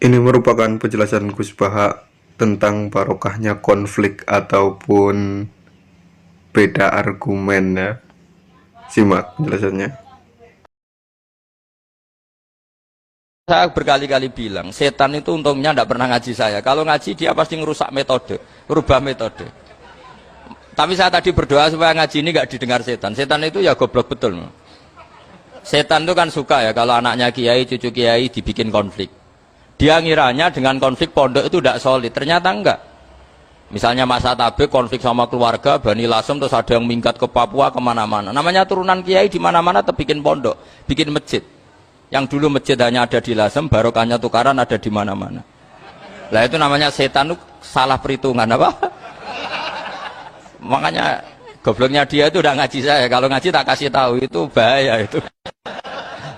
Ini merupakan penjelasan Gus Baha tentang barokahnya konflik ataupun beda argumen ya. Simak penjelasannya. Saya berkali-kali bilang, setan itu untungnya tidak pernah ngaji saya. Kalau ngaji dia pasti ngerusak metode, rubah metode. Tapi saya tadi berdoa supaya ngaji ini nggak didengar setan. Setan itu ya goblok betul. Setan itu kan suka ya kalau anaknya kiai, cucu kiai dibikin konflik. Dia ngiranya dengan konflik pondok itu tidak solid. Ternyata enggak. Misalnya masa tabik konflik sama keluarga, Bani Lasem, terus ada yang minggat ke Papua kemana-mana. Namanya turunan kiai di mana-mana terbikin pondok, bikin masjid. Yang dulu masjid hanya ada di Lasem, barokahnya tukaran ada di mana-mana. Lah itu namanya setan itu salah perhitungan apa? Makanya gobloknya dia itu udah ngaji saya. Kalau ngaji tak kasih tahu itu bahaya itu.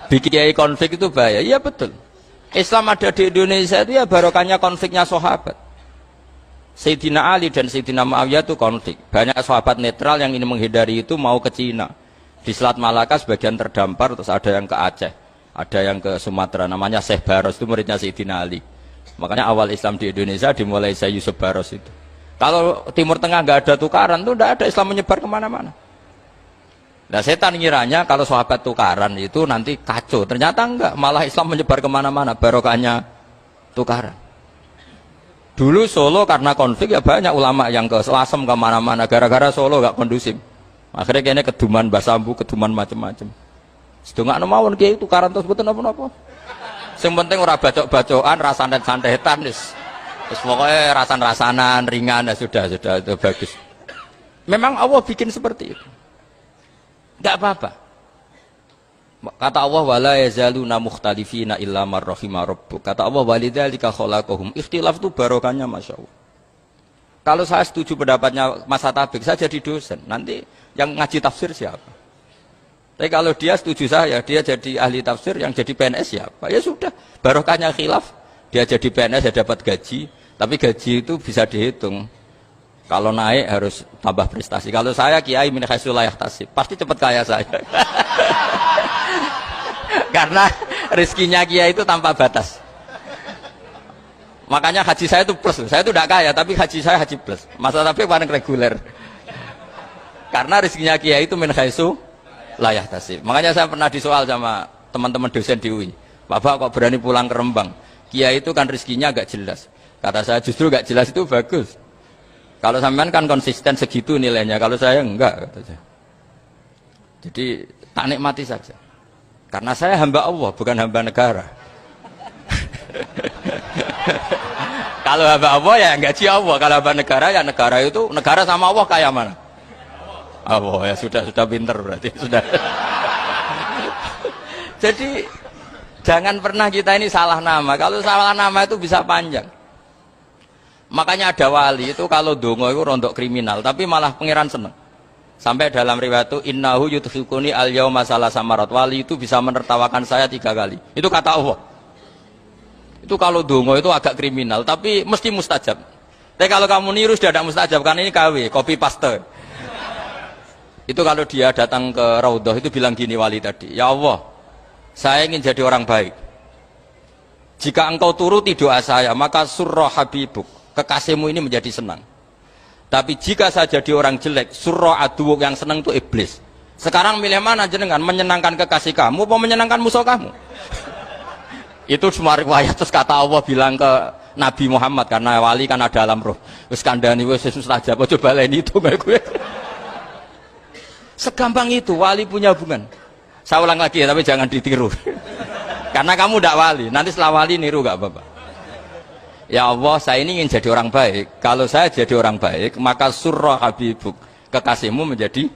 Bikin kiai konflik itu bahaya. Iya betul. Islam ada di Indonesia itu ya barokahnya konfliknya sahabat. Sayyidina Ali dan Sayyidina Muawiyah itu konflik. Banyak sahabat netral yang ingin menghindari itu mau ke Cina. Di Selat Malaka sebagian terdampar, terus ada yang ke Aceh, ada yang ke Sumatera. Namanya Syekh Baros, itu muridnya Sayyidina Ali. Makanya awal Islam di Indonesia dimulai Syekh Yusuf Baros itu. Kalau Timur Tengah nggak ada tukaran, itu tidak ada Islam menyebar kemana-mana. Nah setan ngiranya kalau sahabat tukaran itu nanti kacau. Ternyata enggak, malah Islam menyebar kemana-mana, barokahnya tukaran. Dulu Solo karena konflik ya banyak ulama yang ke Selasem kemana-mana, gara-gara Solo nggak kondusif. Akhirnya kayaknya keduman basambu, keduman macam-macam. Sedangkan mawon kiai tukaran terus betul apa-apa. Yang penting ora bacok-bacokan, rasan-santetan terus pokoknya rasan-rasanan ringan ya sudah itu bagus. Memang Allah bikin seperti itu. Enggak apa-apa. Kata Allah wala yazaluna mukhtalifina illa man rahima rabbuk. Kata Allah walidzalika khalaqahum. Ikhtilaf itu barokahnya masyaallah. Kalau saya setuju pendapatnya Mas Atabik, saya jadi dosen. Nanti yang ngaji tafsir siapa? Tapi kalau dia setuju saya, dia jadi ahli tafsir, yang jadi PNS siapa? Ya sudah, barokahnya khilaf. Dia jadi PNS ya dapat gaji, tapi gaji itu bisa dihitung. Kalau naik harus tambah prestasi. Kalau saya kiai min haitsu la yahtasib, pasti cepat kaya saya. Karena rezekinya kiai itu tanpa batas. Makanya haji saya itu plus. Saya itu tidak kaya, tapi haji saya haji plus. Masa tapi paling reguler. Karena rezekinya kiai itu min haitsu la yahtasib. Makanya saya pernah disoal sama teman-teman dosen di UI. Bapak kok berani pulang ke Rembang? Kiai itu kan rezekinya agak jelas. Kata saya justru agak jelas itu bagus. Kalau sampean kan konsisten segitu nilainya, kalau saya enggak kata saya. Jadi tak nikmati saja. Karena saya hamba Allah, bukan hamba negara. Kalau hamba Allah ya gaji Allah, kalau hamba negara ya negara itu negara sama Allah kayak mana? Allah ya sudah pinter berarti sudah. Jadi jangan pernah kita ini salah nama. Kalau salah nama itu bisa panjang. Makanya ada wali itu kalau dongo itu rontok kriminal, tapi malah pangeran seneng. Sampai dalam riwayat itu innahu yudhikuni al yauma salasamarat. Wali itu bisa menertawakan saya 3 kali. Itu kata Allah. Itu kalau dongo itu agak kriminal, tapi mesti mustajab. Tapi kalau kamu niru sudah ada mustajab, karena ini KW, copy paste. Itu kalau dia datang ke Raudhah itu bilang gini wali tadi, ya Allah, saya ingin jadi orang baik. Jika engkau turuti doa saya, maka surra habibuk, kekasihmu ini menjadi senang. Tapi jika saya jadi orang jelek, surra aduwuk, yang senang itu iblis. Sekarang milih mana jenengan, menyenangkan kekasih kamu atau menyenangkan musuh kamu? Itu semua riwayat. Terus kata Allah bilang ke Nabi Muhammad, karena wali kan ada alam roh, wis kandhani wis mustajab, aja baleni itu gue. Segampang itu wali punya hubungan. Saya ulang lagi ya, tapi jangan ditiru. Karena kamu tidak wali, nanti setelah wali niru gak apa-apa. Ya Allah, saya ini ingin jadi orang baik. Kalau saya jadi orang baik, maka surra habibuk, kekasihmu menjadi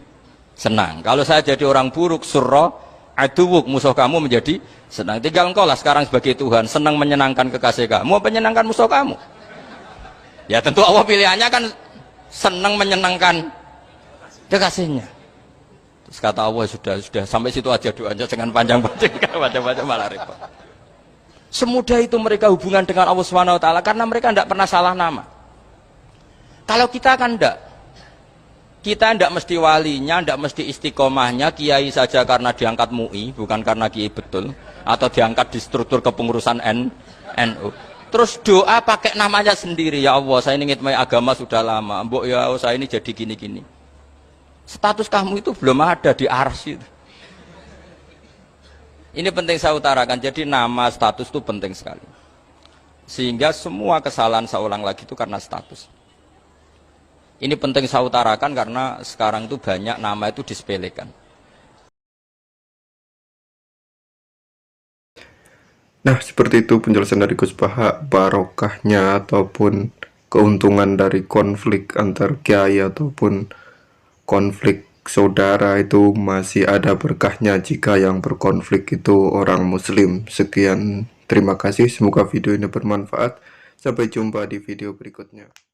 senang. Kalau saya jadi orang buruk, surra aduwuk, musuh kamu menjadi senang. Tinggal engkau lah sekarang sebagai Tuhan, senang menyenangkan kekasih kamu, menyenangkan musuh kamu. Ya tentu Allah pilihannya kan senang menyenangkan kekasihnya. Terus kata Allah sudah sampai situ aja doanya, jangan panjang-panjang malah repot. Semudah itu mereka hubungan dengan Allah Subhanahu wa taala karena mereka tidak pernah salah nama. Kalau kita kan tidak. Kita tidak mesti walinya, tidak mesti istiqomahnya, kiai saja karena diangkat MUI, bukan karena kiai betul, atau diangkat di struktur kepengurusan NU. Terus doa pakai namanya sendiri. Ya Allah, saya ini ngitmai agama sudah lama. Mbok ya saya ini jadi gini-gini. Status kamu itu belum ada di arsy. Ini penting saya utarakan. Jadi nama status itu penting sekali. Sehingga semua kesalahan saya ulang lagi itu karena status. Ini penting saya utarakan karena sekarang itu banyak nama itu disepelekan. Nah, seperti itu penjelasan dari Gus Baha, barokahnya ataupun keuntungan dari konflik antar kiai ataupun konflik saudara itu masih ada berkahnya jika yang berkonflik itu orang muslim. Sekian, terima kasih, semoga video ini bermanfaat. Sampai jumpa di video berikutnya.